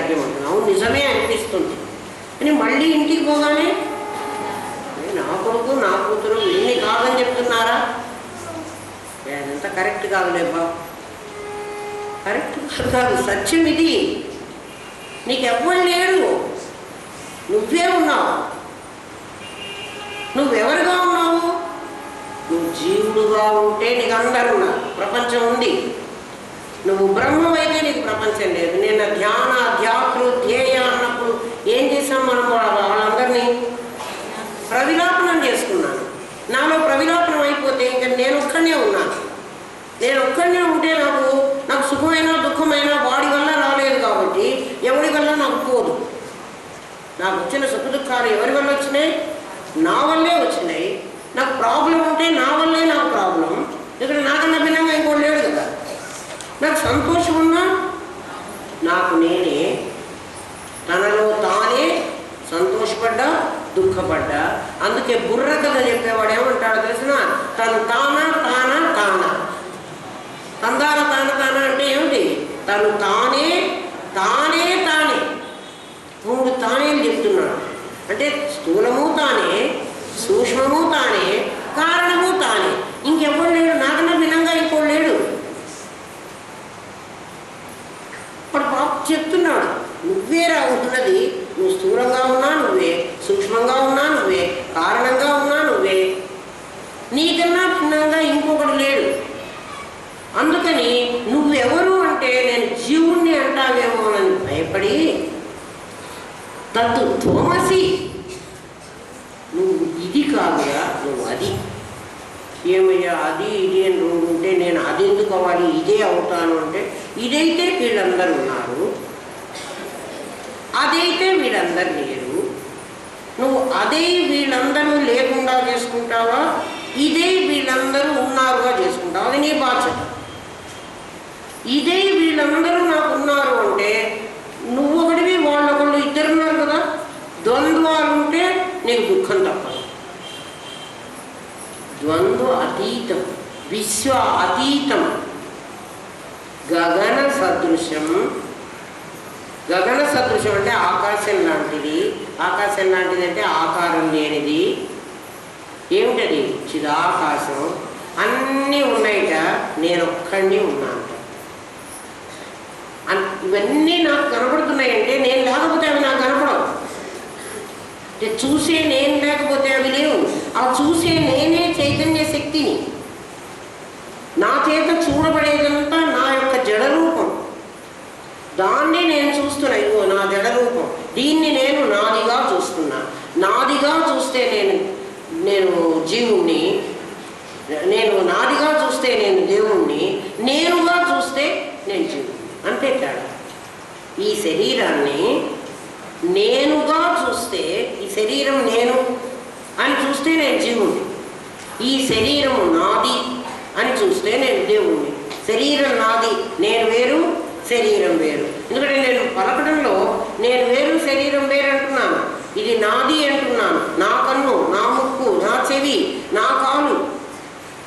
వైరాగ్యం ఉంటుంది. అవును నిజమే అనిపిస్తుంది అని మళ్ళీ ఇంటికి పోగానే నా కొడుకు నా కూతురు ఇన్ని కాదని చెప్తున్నారా, అదంతా కరెక్ట్ కాదులేబ్బా, కరెక్ట్ కాదు, సత్యం ఇది. నీకెవ్వరు లేడు, నువ్వే ఉన్నావు. నువ్వెవరుగా ఉన్నావు? నువ్వు జీవుడుగా ఉంటే నీకు అందరూ ఉన్నారు, ప్రపంచం ఉంది. నువ్వు బ్రహ్మం అయితే నీకు ప్రపంచం లేదు. నేను ధ్యాన ధ్యాతృ ధ్యేయ అన్నప్పుడు ఏం చేసాం మనం? వాళ్ళందరినీ ప్రవిలాపనం చేసుకున్నాను. నాలో ప్రవిలాపనం అయిపోతే ఇంకా నేను ఒక్కడనే ఉన్నాను. నేను ఒక్కడనే ఉంటే నాకు సుఖమైనా దుఃఖమైనా వాడి వల్ల రాలేదు కాబట్టి ఎవరి వల్ల నాకు పోదు. నాకు వచ్చిన సుఖ దుఃఖాలు ఎవరి వల్ల వచ్చినాయి? నా వల్లే వచ్చినాయి. నాకు ప్రాబ్లం ఉంటే నా వల్లే నాకు ప్రాబ్లం. ఇక్కడ నాకన్నా భిన్నంగా ఇంకోటి లేడు కదా. నాకు సంతోషం ఉన్నా నాకు నేనే, తనలో తానే సంతోషపడ్డా దుఃఖపడ్డా. అందుకే బుర్ర కథ చెప్పేవాడు ఏమంటాడు తెలిసిన? తను తానా తానా తానా, తందాన తాన తాన అంటే ఏమిటి? తను తానే తానే తానే, 3 తానేలు చెప్తున్నాడు. అంటే స్థూలము తానే, సూక్ష్మము తానే, కారణము తానే. ఇంకెవ్వడు లేడు, నాకన్నా భిన్నంగా ఇంకోడు లేడు. ఇప్పుడు బాబు చెప్తున్నాడు, నువ్వేరా ఉంటున్నది. నువ్వు స్థూలంగా ఉన్నా నువ్వే, సూక్ష్మంగా ఉన్నా నువ్వే, కారణంగా ఉన్నా నువ్వే, నీకన్నా భిన్నంగా ఇంకొకడు లేడు. అందుకని నువ్వెవరు అంటే నేను జీవుణ్ణి అంటావేమోనని భయపడి తత్తు త్వమసి, నువ్వు ఇది కాదురా, నువ్వు అది. ఏమయ్యా అది ఇది అని 2 ఉంటే నేను అది ఎందుకు అవ్వాలి, ఇదే అవుతాను అంటే, ఇదైతే వీళ్ళందరూ ఉన్నారు, అదైతే వీళ్ళందరూ లేరు. నువ్వు అదే వీళ్ళందరూ లేకుండా చేసుకుంటావా, ఇదే వీళ్ళందరూ ఉన్నారుగా చేసుకుంటావా, అది నీ బాధ్యత. ఇదే వీళ్ళందరూ నాకు ఉన్నారు అంటే నువ్వు ఒకటివి వాళ్ళొకళ్ళు, ఇద్దరున్నారు కదా. ద్వంద్వాలు ఉంటే నీకు దుఃఖం తప్పదు. ద్వంద్వ అతీతం, విశ్వ అతీతం, గగన సదృశం. గగన సదృశం అంటే ఆకాశం లాంటిది. ఆకాశం లాంటిది అంటే ఆకారం లేనిది. ఏమిటది? చిదాకాశం. అన్నీ ఉన్నాయిట, నేను ఒక్కడిని ఉన్నాను. ఇవన్నీ నాకు కనపడుతున్నాయంటే నేను లేకపోతే అవి నాకు కనపడవు. అంటే చూసే నేను లేకపోతే అవి లేవు. ఆ చూసే నేనే చైతన్య శక్తిని. నా చేత చూడబడేదంతా నా యొక్క జడ రూపం. దాన్ని నేను చూస్తున్నా, ఇగో నా జడ రూపం. దీన్ని నేను నాదిగా చూస్తున్నా. నాదిగా చూస్తే నేను జీవుణ్ణి, నేను నాదిగా చూస్తే నేను దేవుణ్ణి, నేనుగా చూస్తే నేను జీవుణ్ణి. అంతే తేడా. ఈ శరీరాన్ని నేనుగా చూస్తే, ఈ శరీరం నేను అని చూస్తే నేను జీవుణ్ణి. ఈ శరీరము నాది అని చూస్తే నేను దేవుణ్ణి. శరీరం నాది, నేను వేరు, శరీరం వేరు. ఎందుకంటే నేను పలకడంలో నేను వేరు శరీరం వేరు అంటున్నాను. ఇది నాది అంటున్నాను. నా కన్ను, నా ముక్కు, నా చెవి, నా కాలు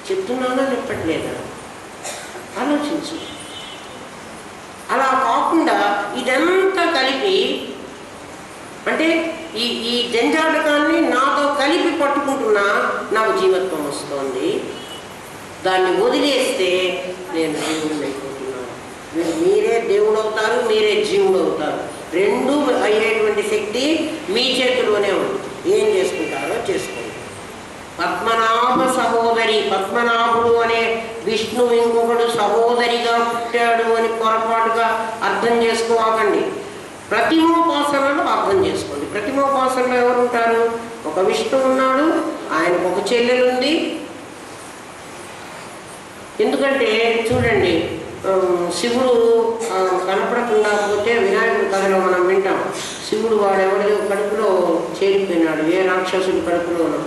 చెప్తున్నానా చెప్పట్లేదా? ఆలోచించు. అలా కాకుండా ఇదంతా కలిపి, అంటే ఈ జంజాటకాన్ని నాతో కలిపి పట్టుకుంటున్నా నాకు జీవత్వం వస్తుంది. దాన్ని వదిలేస్తే నేను దేవుడు అయిపోతున్నాను. మీరే దేవుడు అవుతారు, మీరే జీవుడు అవుతారు. 2 అయ్యేటువంటి శక్తి మీ చేతిలోనే ఉంది. ఏం చేసుకుంటారో చేసుకోండి. పద్మనాభ సహోదరి, పద్మనాభుడు అనే విష్ణువు ఇంకొకడు సహోదరిగా పుట్టాడు అని పొరపాటుగా అర్థం చేసుకోకండి. ప్రతిమోపాసనలో అర్థం చేసుకోండి. ప్రతిమోపాసనలో ఎవరు ఉంటారు? ఒక విష్ణువు ఉన్నాడు, ఆయనకు ఒక చెల్లెలు ఉంది. ఎందుకంటే చూడండి, శివుడు కనపడకుండా పోతే వినాయకుడి కథలో మనం వింటాం. శివుడు వాడెవరి కడుపులో చేరిపోయినాడు, ఏ రాక్షసుడి కడుపులోనో.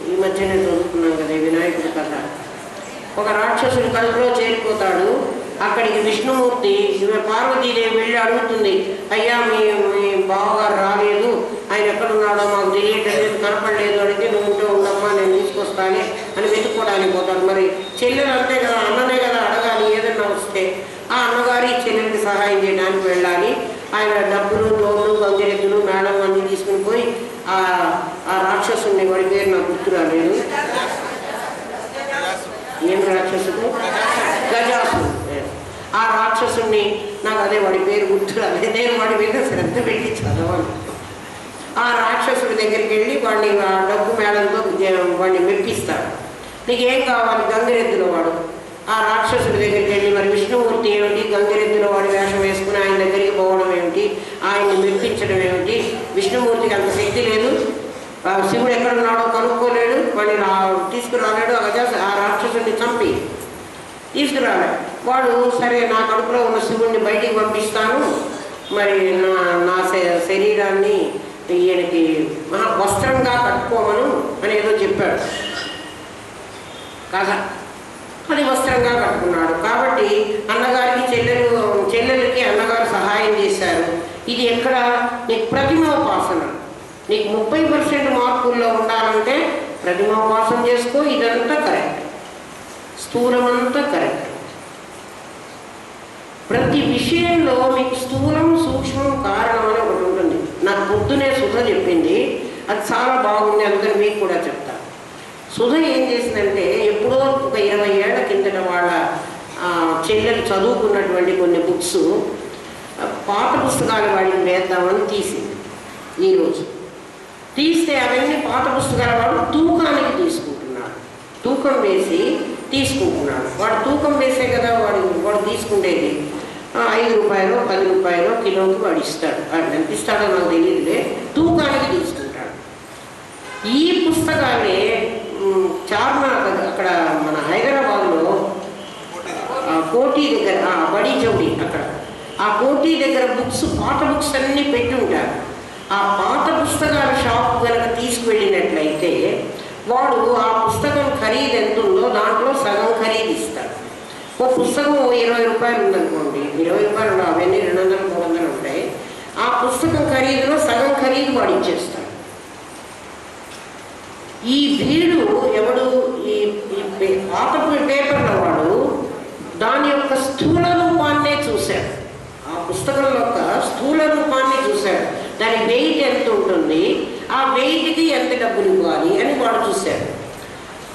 ఈ మధ్యనే చదువుకున్నాం కదా వినాయకుడి కథ. ఒక రాక్షసుడి కడుపులో చేరిపోతాడు. అక్కడికి విష్ణుమూర్తి, ఈమె పార్వతీదేవి వెళ్ళి అడుగుతుంది, అయ్యా మీ బావగారు రాలేదు, ఆయన ఎక్కడున్నాడో మాకు తెలియట్లేదు, కనపడలేదు. అడిగితే నువ్వు ఉంటే ఉండమ్మా, నేను తీసుకొస్తానే అని వెతుక్కోవడానికి పోతాడు. మరి చెల్లెలు అంతే కదా, అన్ననే కదా అడగాలి ఏదన్నా వస్తే. ఆ అన్నగారి చెల్లెలకి సహాయం చేయడానికి వెళ్ళాలి. ఆయన డబ్బులు తోళ్ళు గంగిరెద్దులు మేడం అన్నీ తీసుకుని పోయి ఆ రాక్షసుని, వాడి పేరు నాకు గుర్తు రాలేదు, ఏం రాక్షసుడు, గజాసుడు. ఆ రాక్షసుని, నాకు అదే వాడి పేరు గుర్తు రాలేదు, నేను వాడి మీద శ్రద్ధ పెట్టి చదవాలి. ఆ రాక్షసుడి దగ్గరికి వెళ్ళి వాడిని ఆ డబ్బు మేడంతో వాడిని మెప్పిస్తాడు. నీకేం కావాలి? గంగిరెద్దుల వాడు. ఆ రాక్షసుడి దగ్గరికి వెళ్ళి మరి విష్ణుమూర్తి ఏమిటి, గంగిరెద్దుల వాడి వేషం వేసుకుని ఆయన దగ్గరికి పోవడం ఏమిటి, ఆయన్ని మెప్పించడం ఏమిటి? విష్ణుమూర్తికి అంత శక్తి లేదు, శివుడు ఎక్కడున్నాడో కనుక్కోలేడు, వాడిని తీసుకురాలేడు. ఆ రాక్షసుడిని చంపి తీసుకురాలేడు. వాడు సరే నా కడుపులో ఉన్న శివుడిని బయటికి పంపిస్తాను, మరి నా శరీరాన్ని ఈయనకి వస్త్రంగా కట్టుకోమను అని ఏదో చెప్పాడు కదా. అది వస్త్రంగా కట్టుకున్నాడు. కాబట్టి అన్నగారికి చెల్లెలకి అన్నగారు సహాయం చేశారు. ఇది ఎక్కడ? నీకు ప్రతిమోపాసన, నీకు 30% మార్కుల్లో ఉండాలంటే ప్రతిమోపాసన చేసుకో. ఇదంతా కరెక్ట్, స్థూలమంతా కరెక్ట్. ప్రతి విషయంలో మీకు స్థూలం సూక్ష్మం కారణం అని ఒకటి ఉంటుంది. నాకు పొద్దునే సుధ చెప్పింది, అది చాలా బాగుంది, అందుకని మీకు కూడా చెప్తాను. సుధ ఏం చేసిందంటే, ఎప్పుడో ఒక 20 ఏళ్ల కిందట వాళ్ళ చెల్లెలు చదువుకున్నటువంటి కొన్ని బుక్స్, పాత పుస్తకాలు వాడికి వేద్దామని తీసింది. ఈరోజు తీస్తే అవన్నీ పాత పుస్తకాల వాడు తూకానికి తీసుకుంటున్నాడు, తూకం వేసి తీసుకుంటున్నాడు. వాడు తూకం వేసే కదా వాడు తీసుకుంటేది. 5 రూపాయలు 10 రూపాయలు కిలోకి వాడు ఇస్తాడు. వాడు ఎంత ఇస్తాడో నాకు తెలియదులే, తూకానికి తీసుకుంటాడు. ఈ పుస్తకాలే చార్మినార్ అక్కడ మన హైదరాబాద్లో కోటి దగ్గర బడి చౌడి, అక్కడ ఆ కోటి దగ్గర బుక్స్, పాత బుక్స్ అన్నీ పెట్టి ఉంటారు. ఆ పాత పుస్తకాల షాప్ కనుక తీసుకువెళ్ళినట్లయితే వాడు ఆ పుస్తకం ఖరీదు ఎంత ఉందో దాంట్లో సగం ఖరీదు ఇస్తాడు. ఒక పుస్తకం 20 రూపాయలు ఉందనుకోండి, 20 రూపాయలు అవన్నీ 200-300 ఉంటాయి. ఆ పుస్తకం ఖరీదులో సగం ఖరీదు వాడు ఇచ్చేస్తాడు. ఈ వీడు ఎవడు, ఈ పాత పేపర్ల వాడు దాని యొక్క స్థూల రూపాన్నే చూశాడు. ఆ పుస్తకం యొక్క స్థూల రూపాన్ని చూశాడు. దాని వెయిట్ ఎంత ఉంటుంది, ఆ వెయిట్కి ఎంత డబ్బులు ఇవ్వాలి అని వాడు చూశాడు.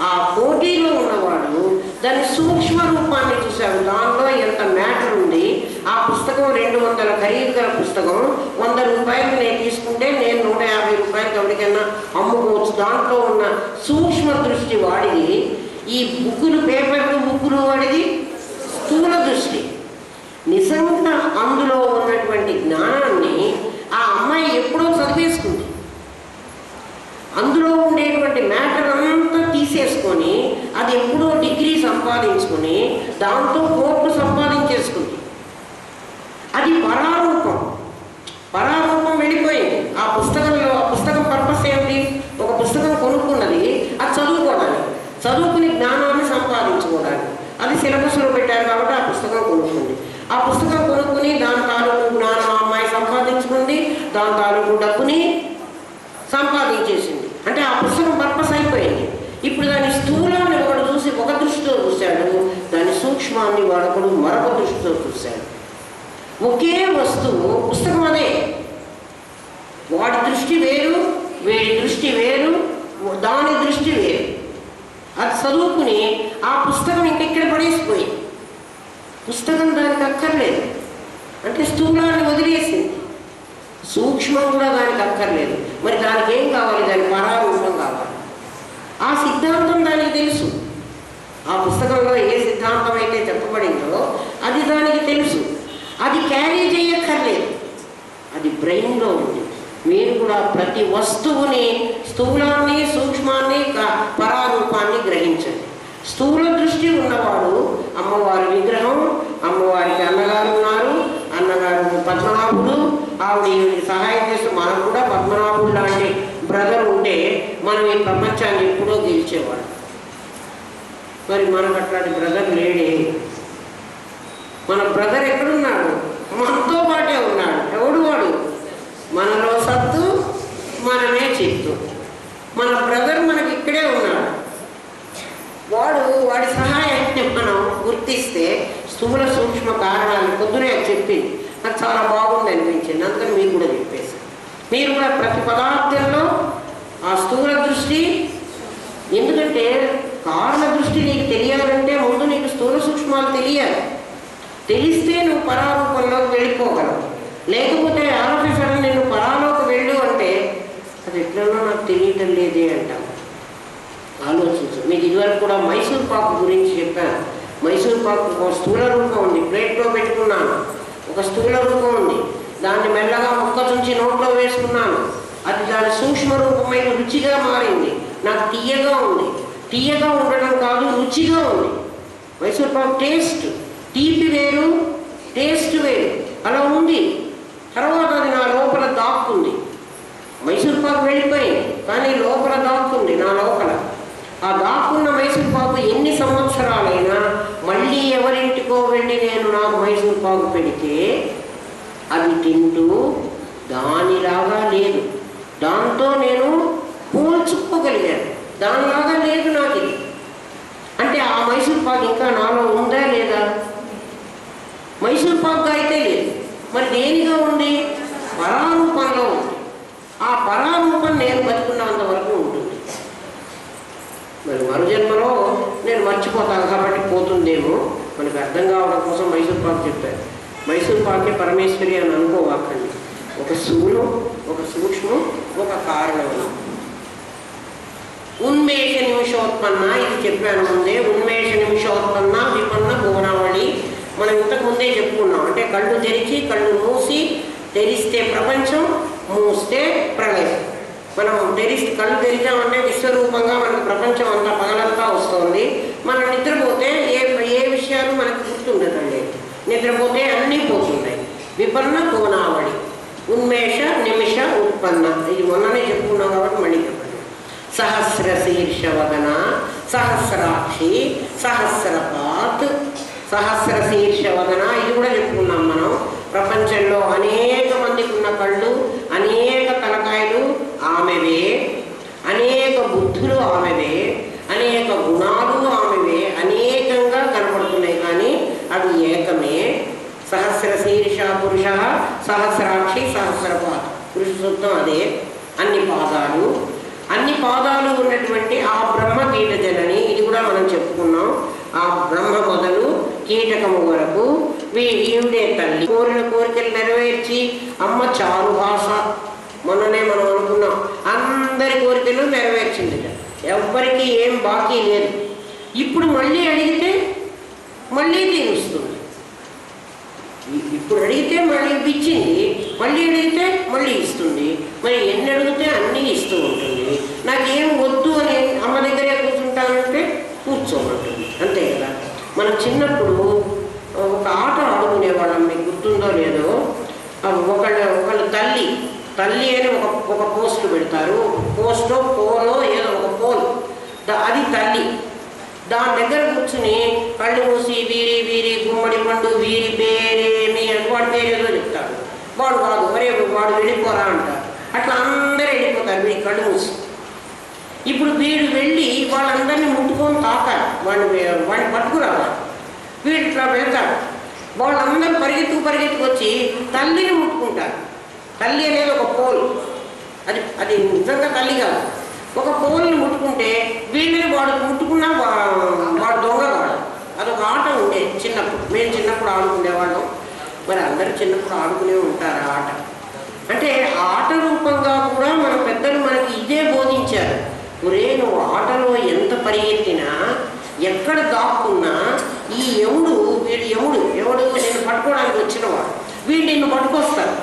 ఆ పోటీలో ఉన్నవాడు దాని సూక్ష్మ రూపాన్ని చూశాడు. దానిలో ఎంత మ్యాటర్ ఉంది. ఆ పుస్తకం 200 ఖరీదు గల పుస్తకం 100 రూపాయలు నేను తీసుకుంటే నేను 150 రూపాయలకి ఎవరికైనా అమ్ముకోవచ్చు. దాంట్లో ఉన్న సూక్ష్మ దృష్టి వాడిది. ఈ బుక్కులు, పేపర్లు, బుక్కులు వాడిది స్థూల దృష్టి. నిజంగా అందులో ఉన్నటువంటి జ్ఞానాన్ని ఆ అమ్మాయి ఎప్పుడో చదివేసుకుంది. అందులో ఉండేటువంటి మ్యాటర్ అంతా తీసేసుకొని అది ఎప్పుడో డిగ్రీ సంపాదించుకొని దాంతో కోర్టు సంపాదించేసుకుంది. అది పరారూపం. పరారూపం వెళ్ళిపోయింది ఆ పుస్తకంలో. ఆ పుస్తకం పర్పస్ ఏమిటి? ఒక పుస్తకం కొనుక్కున్నది అది చదువుకోవడానికి, చదువుకుని జ్ఞానాన్ని సంపాదించుకోవడానికి. అది సిలబస్లో పెట్టారు కాబట్టి ఆ పుస్తకం కొనుక్కుంది. ఆ పుస్తకం కొనుక్కుని దాని తాలూకు జ్ఞానం ఆ అమ్మాయి సంపాదించుకుంది, దాని తాలూకు డబ్బుని సంపాదించేసింది. అంటే ఆ పుస్తకం పర్పస్ అయిపోయింది. ఇప్పుడు దాని స్థూలాన్ని ఒకడు చూసి ఒక దృష్టితో చూశాడు, దాని సూక్ష్మాన్ని వాడొకడు మరొక దృష్టితో చూశాడు. ఒకే వస్తువు, పుస్తకం అదే, వాడి దృష్టి వేరు, వీడి దృష్టి వేరు, దాని దృష్టి వేరు. అది చదువుకుని ఆ పుస్తకం ఇంకెక్కడ పడేసిపోయింది. పుస్తకం దానికి అక్కర్లేదు, అంటే స్థూలాన్ని వదిలేసింది. సూక్ష్మం కూడా దానికి అక్కర్లేదు. మరి దానికి ఏం కావాలి? దాని పరారూపం కావాలి. ఆ సిద్ధాంతం దానికి తెలుసు. ఆ పుస్తకంలో ఏ సిద్ధాంతం అయితే చెప్పబడిందో అది దానికి తెలుసు. అది క్యారీ చేయక్కర్లేదు, అది బ్రెయిన్లో ఉంది. మీరు కూడా ప్రతి వస్తువుని, స్థూలాన్ని, సూక్ష్మాన్ని, పరారూపాన్ని గ్రహించండి. స్థూల దృష్టి ఉన్నవాడు అమ్మవారి విగ్రహం, అమ్మవారికి అన్నగారు ఉన్నారు, అన్నగారు పద్మనాభుడు, ఆవిడ సహాయం చేస్తూ మనకు కూడా పద్మనాభుడు లాంటి బ్రదర్ ఉంటే మనం ఈ ప్రపంచాన్ని ఎప్పుడో గెలిచేవాడు. మరి మనకు అట్లాంటి బ్రదర్ లేడే. మన బ్రదర్ ఎక్కడున్నాడు? మనతో పాటే ఉన్నాడు. ఎవడు వాడు? మనలో సత్తు, మనమే చిత్తు. మన బ్రదర్ మనకి ఇక్కడే ఉన్నాడు. వాడి సహాయాన్ని మనం గుర్తిస్తే స్థూల సూక్ష్మ కారణాలు పొద్దునే చెప్పింది. నాకు చాలా బాగుంది అనిపించింది. తెలిసింది, అందుకని మీకు కూడా చెప్పేసి మీరు కూడా ప్రతి పదార్థంలో ఆ స్థూల దృష్టి, ఎందుకంటే కారణ దృష్టి నీకు తెలియాలంటే ముందు నీకు స్థూల సూక్ష్మాలు తెలియాలి. తెలిస్తే నువ్వు పరారూపంలోకి వెళ్ళిపోగలవు. లేకపోతే ఆలోచించడం నేను పరాలోకి వెళ్ళు అంటే అది ఎట్లనో నాకు తెలియటం లేదే అంటాం. ఆలోచించు. మీకు ఇదివరకు కూడా మైసూర్ పాకు గురించి చెప్పాను. మైసూర్ పాకు ఒక స్థూల రూపం ఉంది, ప్లేట్లో పెట్టుకున్నాను. ఒక స్థూల రూపం ఉంది, దాన్ని మెల్లగా ముక్క చుంచి నోట్లో వేసుకున్నాను. అది దాని సూక్ష్మ రూపమైన రుచిగా మారింది. నాకు తీయగా ఉంది. తీయగా ఉండడం కాదు, రుచిగా ఉంది. మైసూర్ పాకు టేస్ట్, తీపి వేరు, టేస్ట్ వేరు, అలా ఉంది. తర్వాత అది నా లోపల దాక్కుంది. మైసూర్ పాకు వెళ్ళిపోయింది, కానీ లోపల దాక్కుంది నా లోపల. ఆ దాక్కున్న మైసూర్ పాకు ఎన్ని సంవత్సరాలైనా మళ్ళీ ఎవరింటికో వెళ్ళి నేను నాకు మైసూర్ పాకు పెడితే అది తింటూ దానిలాగా లేదు, దాంతో నేను పోల్చుకోగలిగాను. దానిలాగా లేదు నాకు ఇది. అంటే ఆ మైసూర్ పాకు ఇంకా నాలో ఉందా లేదా? మైసూర్ పాకు అయితే లేదు, మరి దేనిగా ఉంది? పరారూపంలో ఉంది. ఆ పరారూపం నేను బతుకున్నంత వరకు ఉంటుంది. మరి మరుజన్మలో నేను మర్చిపోతాను కాబట్టి పోతుందేమో, మనకు అర్థం కావడం కోసం మైసూర్ పాకు చెప్పారు. మైసూర్ పాకే పరమేశ్వరి అని అనుకోవాకండి. ఒక స్థూలం, ఒక సూక్ష్మం, ఒక కారణం. ఉన్మేష నిమిషోత్పన్న, ఇది చెప్పాను ముందే. ఉన్మేష నిమిషోత్పన్న విపన్న భువనావళి మనం ఇంతకు ముందే చెప్పుకున్నాం. అంటే కళ్ళు తెరిచి కళ్ళు మూసి, తెరిస్తే ప్రపంచం, మూస్తే ప్రళయం. మనం కళ్ళు తెరిచామంటే విశ్వరూపంగా మనకు ప్రపంచం అంతా పగలంతా వస్తుంది. మనం నిద్రపోతే ఏ విషయాలు మనకు గుర్తుండదండి. నిద్రపోతే అన్నీ పోతున్నాయి. విపన్న భువనావళి, ఉన్మేష నిమిష ఉత్పన్న, ఇది మొన్ననే చెప్పుకున్నాం కాబట్టి మళ్ళీ చెప్పండి. సహస్ర శీర్షవదన, సహస్రాక్షి, సహస్రపాత్, సహస్ర శీర్షవదన, ఇది కూడా చెప్పుకున్నాం మనం. ప్రపంచంలో అనేక మందికి ఉన్న కళ్ళు, అనేక తలకాయలు ఆమెవే, అనేక బుద్ధులు ఆమెవే, అనేక గుణాలు ఆమెవే, అనేకంగా కనపడుతున్నాయి కానీ అవి ఏకమే. సహస్ర శీర్ష పురుష, సహస్రాక్షి, సహస్రపాత్, పురుష సూక్తం అదే. అన్ని పాదాలు ఉన్నటువంటి ఆ బ్రహ్మ కీటజనని, ఇది కూడా మనం చెప్పుకున్నాం. ఆ బ్రహ్మ మొదలు కీటకము వరకు ఈవిడే తల్లి. కోరిన కోరికలు నెరవేర్చి అమ్మ చారు భాష, మొన్ననే మనం అనుకున్నాం. అందరి కోరికలు నెరవేర్చింది, ఎవ్వరికి ఏం బాకీ లేదు. ఇప్పుడు మళ్ళీ అడిగితే మళ్ళీ తీరుస్తుంది. ఇప్పుడు అడిగితే మళ్ళీ ఇచ్చింది, మళ్ళీ అడిగితే మళ్ళీ ఇస్తుంది. మరి ఎన్ని అడిగితే అన్నీ ఇస్తూ ఉంటుంది. నాకేం వద్దు అని అమ్మ దగ్గరే కూర్చుంటానంటే కూర్చోమంటుంది, అంతే కదా. మనం చిన్నప్పుడు ఒక ఆట ఆడుకునేవాళ్ళం, మీకు గుర్తుందో లేదో. ఒకళ్ళు తల్లి అని ఒక పోస్ట్ పెడతారు. పోస్టో పోలో ఏదో ఒక పోల్, అది తల్లి. దాని దగ్గర కూర్చుని కళ్ళు మూసి వీరి గుమ్మడి పండు వీరి పేరేమి అని వాడి పేరేదో చెప్తాడు. వాడు కాదు, మరే వాడు వెళ్ళిపోరా అంటారు. అట్లా అందరూ వెళ్ళిపోతారు వీడి కళ్ళు మూసి. ఇప్పుడు వీడు వెళ్ళి వాళ్ళందరినీ ముట్టుకొని తాకాలి, వాడిని పట్టుకురావాలి. వీడు ఇట్లా వెళ్తాడు. వాళ్ళందరూ పరిగెత్తుకు వచ్చి తల్లిని ముట్టుకుంటారు. తల్లి అనేది ఒక పోల్, అది నిజంగా తల్లి కాదు. ఒక పోల్ని ముట్టుకుంటే వీళ్ళని వాడు ముట్టుకున్నా వాడు దొంగ కాదు. అదొక ఆట ఉండేది చిన్నప్పుడు. మేము చిన్నప్పుడు ఆడుకునేవాళ్ళం. మరి అందరూ చిన్నప్పుడు ఆడుకునే ఉంటారు ఆ ఆట. అంటే ఆట రూపంగా కూడా మన పెద్దలు మనకి ఇదే బోధించారు. ఒరే, నువ్వు ఆటలో ఎంత పరిగెత్తినా, ఎక్కడ దాక్కున్నా ఈ ఎవడు నేను పట్టుకోవడానికి వచ్చినవాడు, వీడు నిన్ను పట్టుకొస్తాడు.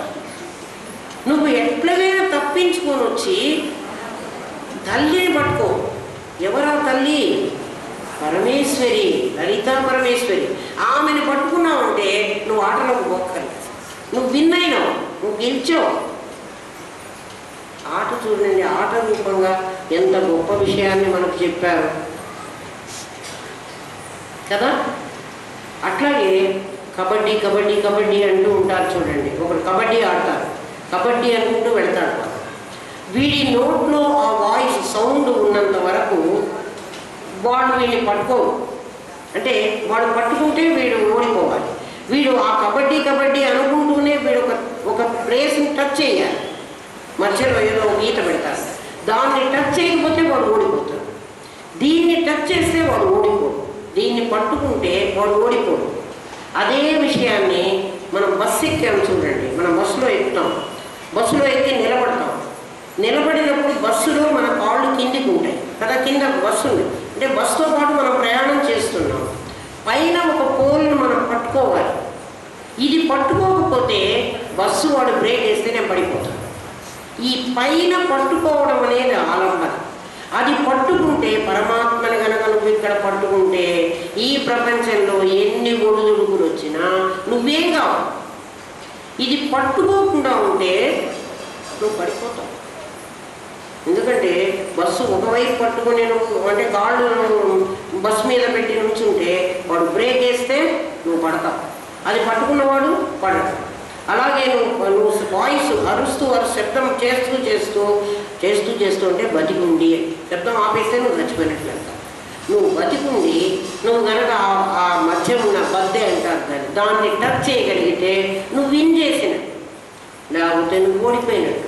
నువ్వు ఎట్లగైనా తప్పించుకొని వచ్చి తల్లిని పట్టుకో. ఎవరా తల్లి? పరమేశ్వరి, లలితా పరమేశ్వరి. ఆమెను పట్టుకున్నావంటే నువ్వు ఆటలోకి పోక్కర్లేదు. నువ్వు విన్ అయినావు, నువ్వు గెలిచావు. ఆట చూడండి, ఆట రూపంగా ఎంత గొప్ప విషయాన్ని మనకు చెప్పారు కదా. అట్లాగే కబడ్డీ కబడ్డీ కబడ్డీ అంటూ ఉంటారు చూడండి. ఒకరు కబడ్డీ ఆడతారు, కబడ్డీ అనుకుంటూ వెళ్తాడు. వీడి నోట్లో ఆ వాయిస్ సౌండ్ ఉన్నంత వరకు వాడు వీడిని పట్టుకోడు. అంటే వాడు పట్టుకుంటే వీడు ఓడిపోవాలి. వీడు ఆ కబడ్డీ అనుకుంటూనే వీడు ఒక ఒక ప్లేస్ని టచ్ చేయాలి, మధ్యలో ఏదో గీత పెడతారు, దాన్ని టచ్ చేయకపోతే వాడు ఓడిపోతాడు. దీన్ని టచ్ చేస్తే వాడు ఓడిపోడు, దీన్ని పట్టుకుంటే వాడు ఓడిపోడు. అదే విషయాన్ని మనం బస్సు ఎక్కాము చూడండి. మనం బస్సులో ఎక్కుతాం, బస్సులో ఎక్కి నిలబడతాం. నిలబడినప్పుడు బస్సులో మన కాళ్ళు కిందికి ఉంటాయి కదా, కింద బస్సు ఉంది అంటే బస్సుతో పాటు మనం ప్రయాణం చేస్తున్నాం. పైన ఒక పోల్ను మనం పట్టుకోవాలి. ఇది పట్టుకోకపోతే బస్సు వాడు బ్రేక్ వేస్తే నేను పడిపోతాను. ఈ పైన పట్టుకోవడం అనేది ఆలంబన. అది పట్టుకుంటే పరమాత్మని కనుక నువ్వు ఇక్కడ పట్టుకుంటే ఈ ప్రపంచంలో ఎన్ని ఒడుదుడుకులు వచ్చినా నువ్వేం కావు. ఇది పట్టుకోకుండా ఉంటే నువ్వు పడిపోతావు. ఎందుకంటే బస్సు ఒకవైపు పట్టుకుని నువ్వు అంటే కాళ్ళు బస్సు మీద పెట్టి నుంచుంటే వాడు బ్రేక్ వేస్తే నువ్వు పడతావు, అది పట్టుకున్నవాడు పడతావు. అలాగే నువ్వు వాయిస్ అరుస్తూ శబ్దం చేస్తూ చేస్తూ చేస్తూ చేస్తూ ఉంటే బతికుండి, శబ్దం ఆపేస్తే నువ్వు చచ్చిపోయినట్లు. నువ్వు బతికుండి నువ్వు కనుక ఆ మధ్య ఉన్న బద్దె అంటారు దాన్ని టచ్ చేయగలిగితే నువ్వు విన్ చేసినట్టు, లేకపోతే నువ్వు ఓడిపోయినట్టు.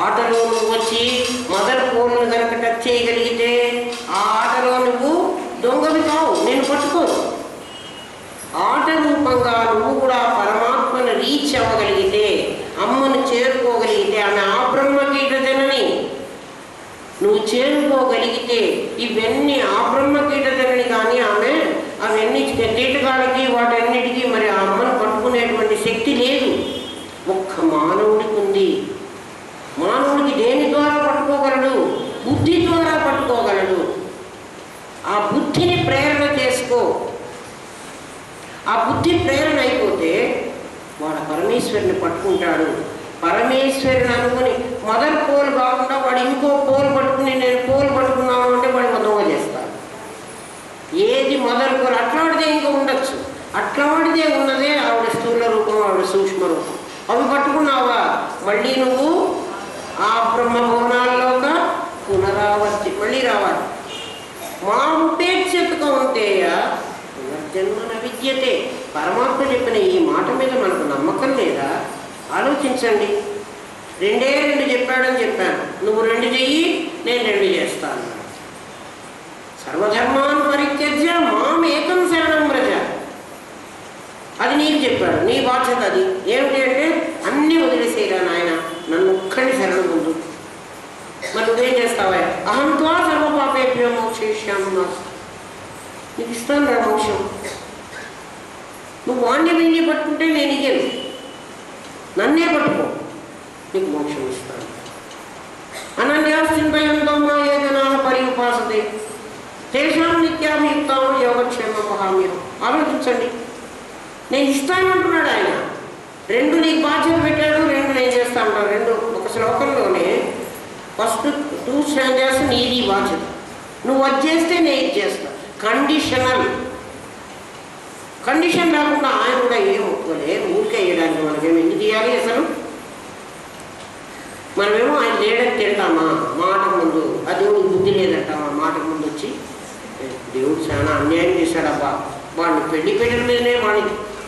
ఆటలో నువ్వు వచ్చి మదర్ ఫోన్ను కనుక టచ్ చేయగలిగితే ఆ ఆటలో నువ్వు దొంగవి కావు, నేను పట్టుకోను. ఆట రూపంగా నువ్వు కూడా పరమాత్మను రీచ్ అవ్వగలిగితే, అమ్మను చేరుకోగలిగితే, ఆమె ఆ బ్రహ్మకీట జనని నువ్వు చేరుకోగలిగితే, ఇవన్నీ ఆ బ్రహ్మకీట జనని కానీ ఆమె అవన్నీ కీటకాలకి వాటన్నిటికీ మరి ఆ అమ్మను పట్టుకునేటువంటి శక్తి లేదు, ఒక్క మానవుడికి ఉంది. మానవుడికి దేని ద్వారా పట్టుకోగలడు? బుద్ధి ద్వారా పట్టుకోగలడు. ఆ బుద్ధిని ప్రేరణ చేసుకో. ఆ బుద్ధి ప్రేరణ అయిపోతే వాడు పరమేశ్వరుని పట్టుకుంటాడు. పరమేశ్వరుని అనుకుని మదర్ పోల్ కాకుండా వాడు ఇంకో పోల్ పట్టుకుని నేను పోల్ పట్టుకున్నాను అంటే వాడు దొంగ చేస్తాడు. ఏది మదర్ పోల్ అట్లాంటిదే ఇంకా ఉండొచ్చు, అట్లాంటిదే ఉన్నదే ఆవిడ స్థూల రూపం, ఆవిడ సూక్ష్మ రూపం. అవి పట్టుకున్నావా మళ్ళీ నువ్వు ఆ బ్రహ్మభవనాల్లోగా పునరావర్తి మళ్ళీ రావాలి. మా ఉపేక్షతగా ఉంటేయా పునర్జన్మన విద్యతే. పరమాత్మ చెప్పిన ఈ మాట మీద మనకు నమ్మకం లేదా? ఆలోచించండి. 2 చెప్పాడని చెప్పాను, నువ్వు 2 చెయ్యి, నేను 2 చేస్తాను. సర్వధర్మాన్ పరిత్యజ్య మాం ఏకం శరణం వ్రజ, అది నీకు చెప్పాడు. నీ బాధ్యత అది. ఏమిటి అంటే అన్నీ వదిలేసేరా నాయన, నన్ను ఒక్కడి శరణం ముందు. మరి నువ్వేం చేస్తావా? అహం త్వా సర్వపాపేభ్యో మోక్షయిష్యామి, నీకు ఇస్తాను రా మోక్షం. నువ్వు వాణ్ణి వీణ్ణి పట్టుకుంటే నేను ఇయ్యను, నన్నే పట్టుకో, నీకు మోక్షం ఇస్తాను. అనన్యాశ్చింతయంతో మా ఏదైనా పరిఉపాసతే తేషాం నిత్యాభియుక్తం యోగక్షేమం వహామ్యహం. ఆలోచించండి, నేను ఇస్తానంటున్నాడు ఆయన. 2 నీకు బాధ్యత పెట్టాడు, 2 నేను చేస్తా ఉంటాను. 2 ఒక శ్లోకంలోనే ఫస్ట్ 2 స్టాంజర్స్ నీది బాధ్యత. నువ్వు అది చేస్తే నేను ఇది చేస్తా. కండిషనల్. కండిషన్ రాకుండా ఆయన కూడా ఏం ఒప్పుకోలే, ఊరికే వేయడానికి మనకేమో ఎందుకు ఇవ్వాలి అసలు? మనమేమో ఆయన లేడని తింటామా మాటకు ముందు? ఆ దేవుడికి బుద్ధి లేదంటామా మాటకు ముందు వచ్చి? దేవుడు చాలా అన్యాయం చేశాడబ్బా, వాడిని పెళ్లి పెట్టిన మీదనే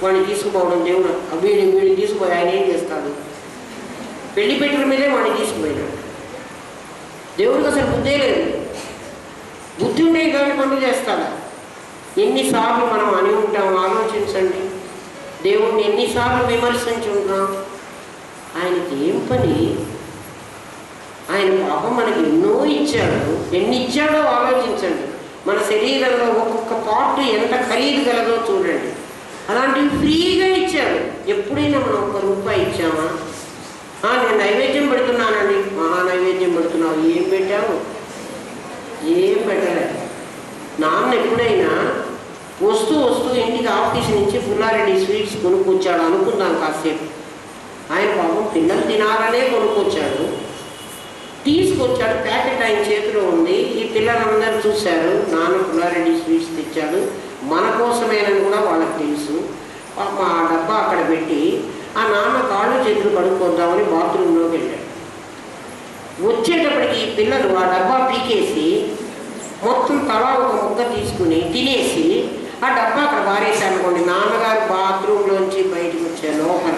వాడిని తీసుకుపోవడం దేవుడు. వీడిని తీసుకుపోయి ఆయన ఏం చేస్తాడు? పెళ్లి పెట్టిన మీదే వాడిని తీసుకుపోయినాడు. దేవుడికి అసలు బుద్ధే లేదు. బుద్ధి ఉండే దాన్ని పనులు చేస్తాడా? ఎన్నిసార్లు మనం అని ఉంటాం ఆలోచించండి. దేవుణ్ణి ఎన్నిసార్లు విమర్శించి ఉంటాం. ఆయనకి ఏం పని? ఆయన పాపం మనకి ఎన్నో ఇచ్చాడు. ఎన్ని ఇచ్చాడో ఆలోచించండి. మన శరీరంలో ఒక్కొక్క పార్ట్ ఎంత ఖరీదు గలదో చూడండి. అలాంటివి ఫ్రీగా ఇచ్చాడు. ఎప్పుడైనా మనం ₹1 ఇచ్చామా? నేను నైవేద్యం పెడుతున్నానండి. మహా నైవేద్యం పెడుతున్నావు, ఏం పెట్టావు? ఏం పెట్టలేదు. నాన్న ఎప్పుడైనా వస్తూ ఇంటికి ఆఫీస్ నుంచి పుల్లారెడ్డి స్వీట్స్ కొనుక్కొచ్చాడు అనుకుందాం కాసేపు. ఆయన పాపం పిల్లలు తినాలనే కొనుక్కొచ్చాడు, తీసుకొచ్చాడు. ప్యాకెట్ ఆయన చేతిలో ఉంది. ఈ పిల్లలందరూ చూశారు, నాన్న పుల్లారెడ్డి స్వీట్స్ తెచ్చాడు, మన కోసమేనని కూడా వాళ్ళకి తెలుసు. పాప ఆ డబ్బా అక్కడ పెట్టి ఆ నాన్న కాళ్ళు చేతులు కడుక్కొద్దామని బాత్రూంలోకి వెళ్ళాడు. వచ్చేటప్పటికి ఈ పిల్లలు ఆ డబ్బా పీకేసి మొత్తం తలా ఒక ముక్క తీసుకుని తినేసి ఆ డబ్బా అక్కడ పారేసి అనుకోండి. నాన్నగారు బాత్రూంలోంచి బయటకు వచ్చే లోపల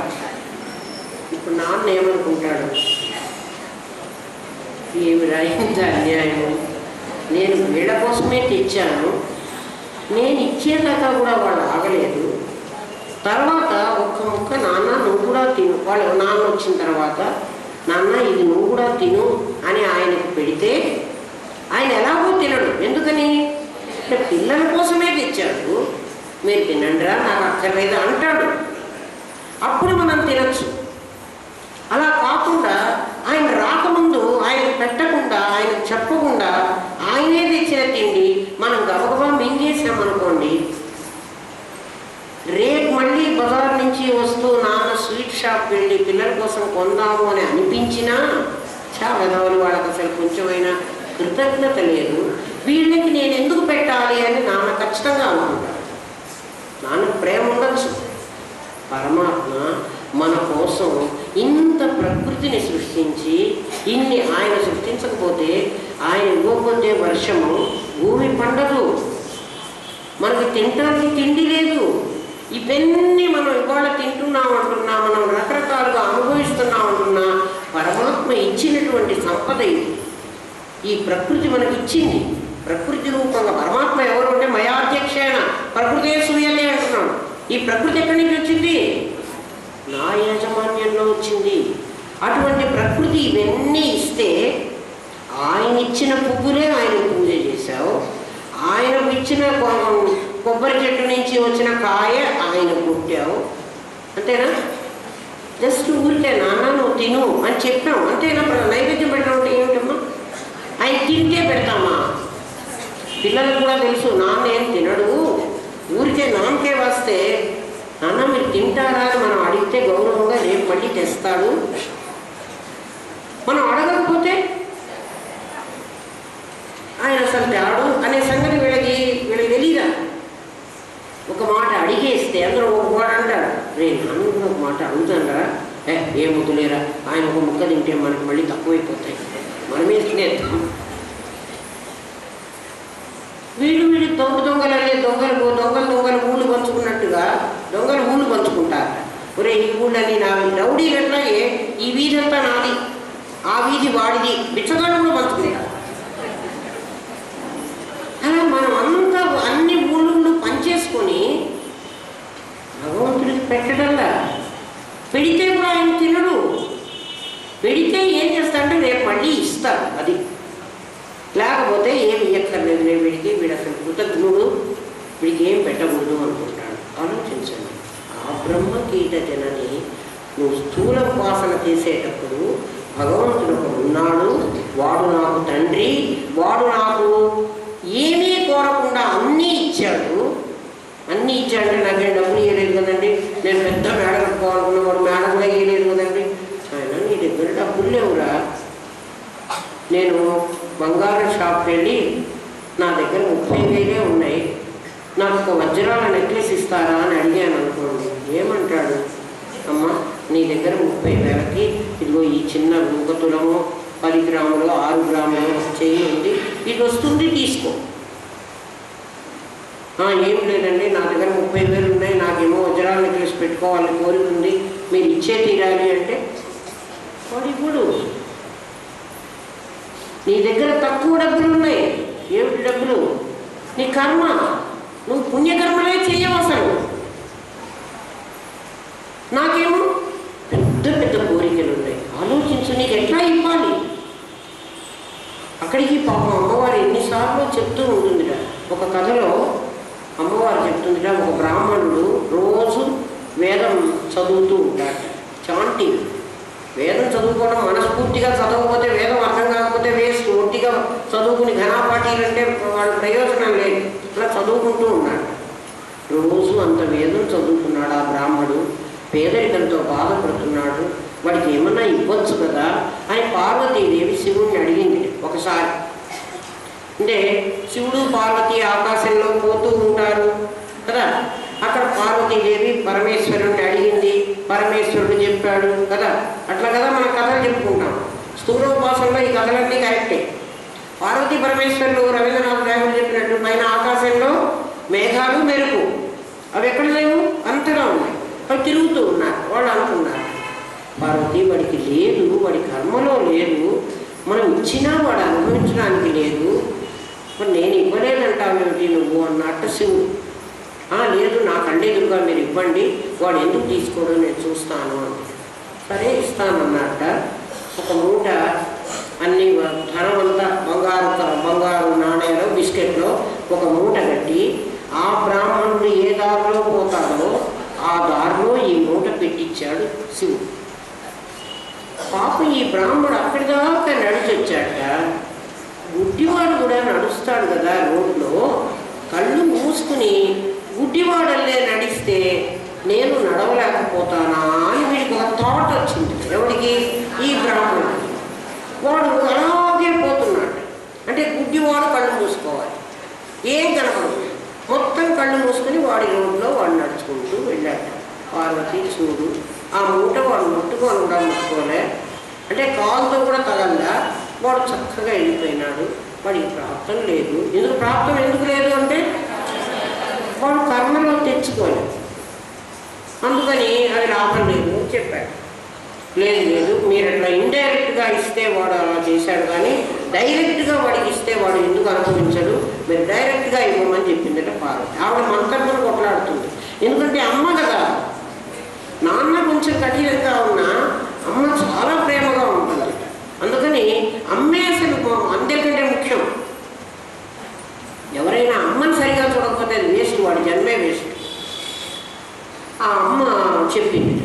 ఇప్పుడు నాన్న ఏమనుకుంటాడు, ఏమి రాయింత అన్యాయం, నేను వీళ్ళ కోసమే తెచ్చాను, నేను ఇచ్చేదాకా కూడా వాళ్ళు ఆగలేదు, తర్వాత ఒక్క ముక్క నాన్న నువ్వు కూడా తిను, వాళ్ళు నాన్న వచ్చిన తర్వాత నాన్న ఇది నువ్వు కూడా తిను అని ఆయనకు పెడితే ఆయన ఎలాగో తినడు. ఎందుకని? పిల్లల కోసమే తెచ్చాడు, మీరు తినండిరా నాకు అక్కర్లేదు అంటాడు. అప్పుడు మనం తినచ్చు. అలా కాకుండా ఆయన రాకముందు ఆయన పెట్టకుండా ఆయన చెప్పకుండా ఆయనే తెచ్చిన తిండి మనం గబగబా మింగేసామనుకోండి, రేపు మళ్ళీ బజార్ నుంచి వస్తూ నాన్న స్వీట్ షాప్ వెళ్ళి పిల్లల కోసం కొందాము అని అనిపించినా చాలాదవరు వాళ్ళకి అసలు కొంచెమైనా కృతజ్ఞత లేదు, వీళ్ళకి నేను ఎందుకు పెట్టాలి అని నాన్న ఖచ్చితంగా అనుకుంటాడు. నాన్నకు ప్రేమ ఉండొచ్చు. పరమాత్మ మన కోసం ఇంత ప్రకృతిని సృష్టించి ఇన్ని ఆయన సృష్టించకపోతే ఆయన ఇవ్వకపోతే వర్షము భూమి పండదు, మనకి తినడానికి తిండి లేదు. ఇవన్నీ మనం ఇవాళ తింటున్నాం అంటున్నా, మనం రకరకాలుగా అనుభవిస్తున్నాం అంటున్నా, పరమాత్మ ఇచ్చినటువంటి సంపద ఇది. ఈ ప్రకృతి మనకి ఇచ్చింది. ప్రకృతి రూపంగా పరమాత్మ ఎవరు అంటే మయాధ్యక్షేణ ప్రకృతే సూయతే అంటున్నాడు. ఈ ప్రకృతి ఎక్కడి నుంచి వచ్చింది? నా యాజమాన్యంలో వచ్చింది. అటువంటి ప్రకృతి ఇవన్నీ ఇస్తే ఆయన ఇచ్చిన పువ్వులే ఆయన పూజ చేశావు, ఆయన ఇచ్చిన కొబ్బరి చెట్టు నుంచి వచ్చిన కాయ ఆయన కొట్టావు, అంతేనా? జస్ట్ ఊరికే నాన్న నువ్వు తిను అని చెప్పాం, అంతేనా? నైవేద్యం పెట్టడం అంటే ఏమిటమ్మా? ఆయన తింటే పెడతామా? పిల్లలకు కూడా తెలుసు నాన్న ఏం తినడు, ఊరికే నాన్నకే వస్తే నాన్న మీరు తింటారా అని మనం అడిగితే గౌరవంగా రేపు మళ్ళీ తెస్తాడు. మనం అడగకపోతే ఆయన అసలు తేడు అనే సంగతి వీళ్ళకి తెలీదా? ఒక మాట అడిగేస్తే అందరూ ఒక మాట అంటారు, రేపు నన్ను కూడా ఒక మాట అడుగుతాంటారా, ఏం వద్దులేరా, ఆయన ఒక ముక్క తింటే మనకి మళ్ళీ తక్కువైపోతాయి, మనమే తినేద్దాం. వీళ్ళు దొంగలనే దొంగలు ఊళ్ళు పంచుకున్నట్టుగా దొంగలు ఊళ్ళు పంచుకుంటారు. ఒరే ఈ ఊళ్ళని నావి, రౌడీలు ఎట్లాగే ఈ వీధి అంతా నాది, ఆ వీధి వాడిది, బిచ్చగాళ్ళు కూడా పంచుకుంటారు. అలా మనం అంతా అన్ని ఊళ్ళు పనిచేసుకొని భగవంతుడికి పెట్టడంలా, పెడితే కూడా ఆయన తినడు. పెడితే ఏం చేస్తాడంటే రేపు మళ్ళీ ఇస్తారు, అది లేకపోతే ఏమి ఇయ్యక్కర్లేదు, నేను వీడు అసలు కృతజ్ఞుడు, వీడికి ఏం పెట్టకూడదు అనుకుంటాడు. ఆలోచించండి, ఆ బ్రహ్మ కీట జనని నువ్వు స్థూల ఉపాసన చేసేటప్పుడు భగవంతుడు ఉన్నాడు, వాడు నాకు తండ్రి, వాడు నాకు ఏమీ కోరకుండా అన్నీ ఇచ్చాడు. అన్నీ ఇచ్చాడంటే నాకేం డబ్బులు ఇవ్వలేదు కదండి, నేను పెద్ద మేడ కట్టుకోవాలనుకున్నా, వాడు మేడ కూడా ఇవ్వలేదు కదండి. ఆయన నీ దగ్గర డబ్బులు లేవురా, నేను బంగారం షాప్కి వెళ్ళి నా దగ్గర 30,000 ఉన్నాయి, నాకు ఒక వజ్రాల నెక్లెస్ ఇస్తారా అని అడిగాను అనుకోండి, ఏమంటాడు? అమ్మ నీ దగ్గర 30,000కి ఇదిగో ఈ చిన్న 1 తులము 10 గ్రాములు 6 గ్రాములు చెయ్యి ఉంది, ఇది వస్తుంది తీసుకో. ఏం లేదండి నా దగ్గర 30,000 ఉన్నాయి, నాకేమో వజ్రాల నెక్లెస్ పెట్టుకోవాలని కోరిక ఉంది, మీరు ఇచ్చే తీరాలి అంటే వాడు ఇప్పుడు నీ దగ్గర తక్కువ డబ్బులు ఉన్నాయి, ఏమిటి డబ్బులు? నీ కర్మ, నువ్వు పుణ్యకర్మలే చెయ్యవు అసలు. నాకేమో పెద్ద పెద్ద కోరికలు ఉన్నాయి, ఆలోచించు నీకు ఎట్లా ఇవ్వాలి. అక్కడికి పాపం అమ్మవారు ఎన్నిసార్లు చెప్తూ ఉంటుందిట. ఒక కథలో అమ్మవారు చెప్తుందిట, ఒక బ్రాహ్మణుడు రోజు వేదం చదువుతూ ఉంటాడు, చాంటింగ్. వేదం చదువుకోవడం మనస్ఫూర్తిగా చదవకపోతే, వేదం అర్థం కాకపోతే వేస్ట్, ఒట్టిగా చదువుకుని ఘనాపాఠీలు అంటే వాళ్ళ ప్రయోజనం లేదు. అలా చదువుకుంటూ ఉన్నాడు, రోజు అంత వేదం చదువుకున్నాడు. ఆ బ్రాహ్మడు పేదరికంతో బాధపడుతున్నాడు, వాడికి ఏమన్నా ఇవ్వచ్చు కదా అని పార్వతీదేవి శివుణ్ణి అడిగింది ఒకసారి. అంటే శివుడు పార్వతి ఆకాశంలో పోతూ ఉంటారు కదా, అక్కడ పార్వతీదేవి పరమేశ్వరుడిని అడిగింది, పరమేశ్వరుడు చెప్పాడు కదా. అట్లా కదా మనం కథలు చెప్పుకుంటాం. స్థూలోపాసనలో ఈ కథలన్నీ కరెక్టే. పార్వతీ పరమేశ్వరులు రవీంద్రనాథ్ ఠాగూర్ చెప్పినట్టు పైన ఆకాశంలో మేఘాలు మెరుపు, అవి ఎక్కడ లేవు, అంతగా ఉన్నాయి, అవి తిరుగుతూ ఉన్నారు. వాళ్ళు అనుకున్నారు పార్వతి వాడికి లేదు, వాడి కర్మలో లేదు, మనం ఇచ్చినా వాడు అనుభవించడానికి లేదు, మరి నేను ఇవ్వలేనంటావేమిటి నువ్వు అన్నట్టు శివుడు. లేదు నా కళ్ళెదురుగా మీరు ఇవ్వండి, వాడు ఎందుకు తీసుకోవడం నేను చూస్తాను అని. సరే ఇస్తానన్నట్ట. ఒక మూట అన్ని ధనమంతా బంగారు నాణ్యాలు బిస్కెట్లో ఒక మూట కట్టి ఆ బ్రాహ్మణుడు ఏ దారిలో పోతాడో ఆ దారిలో ఈ మూట పెట్టించాడు శివుడు. పాపం ఈ బ్రాహ్మణుడు అక్కడిదాకా నడిచి వచ్చాక, గుడ్డివాడు కూడా నడుస్తాడు కదా రోడ్లో, కళ్ళు మూసుకుని గుడ్డివాడల్లే నడిస్తే నేను నడవలేకపోతానా అని వీడికి ఒక థాట్ వచ్చింది. ఎవరికి? ఈ బ్రాహ్మణుడికి. వాడు అలాగే పోతున్నాడు. అంటే గుడ్డివాడు కళ్ళు మూసుకోవాలి, ఏం కనపడదు, మొత్తం కళ్ళు మూసుకొని వాడి రోడ్లో వాడు నడుచుకుంటూ వెళ్ళాడు. పార్వతి చూడు, ఆ మూట వాడు ముట్టుకొని కూడా ముట్టుకోలే, అంటే కాలుతో కూడా తగల్లా, వాడు చక్కగా వెళ్ళిపోయినాడు. వాడికి ప్రాప్తం లేదు. ప్రాప్తం ఎందుకు లేదు అంటే వాడు కర్మలో తెచ్చుకోలేదు, అందుకని అది లాభం లేదు అని చెప్పాడు. లేదు మీరు అట్లా ఇండైరెక్ట్గా ఇస్తే వాడు అలా చేశాడు, కానీ డైరెక్ట్గా వాడికి ఇస్తే వాడు ఎందుకు అనుభవించడు, మీరు డైరెక్ట్గా ఇవ్వమని చెప్పిందట పార్వతి. ఆవిడ మంత్రంతో కొట్లాడుతుంది. ఎందుకంటే అమ్మ కదా, నాన్న కొంచెం కఠినంగా ఉన్నా అమ్మ చాలా ప్రేమగా ఉంటుంది. అందుకని అమ్మే అసలు అందరికంటే ముఖ్యం. ఎవరైనా అమ్మని సరిగా చూడకపోతే అది వేస్ట్, వాడి జన్మే వేస్ట్. ఆ అమ్మ చెప్పింది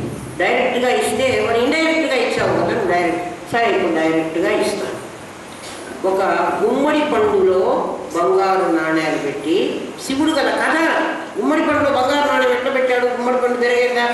డైరెక్ట్గా ఇస్తే, వాడు ఇండైరెక్ట్గా ఇచ్చావు కదా డైరెక్ట్, సరే ఇప్పుడు డైరెక్ట్గా ఇస్తాను. ఒక గుమ్మడి పండులో బంగారు నాణ్యాలు పెట్టి, శివుడు కదా కథ, గుమ్మడి పండులో బంగారు నాణ్యం ఎట్లా పెట్టాడు, గుమ్మడి పండు పెరిగేదా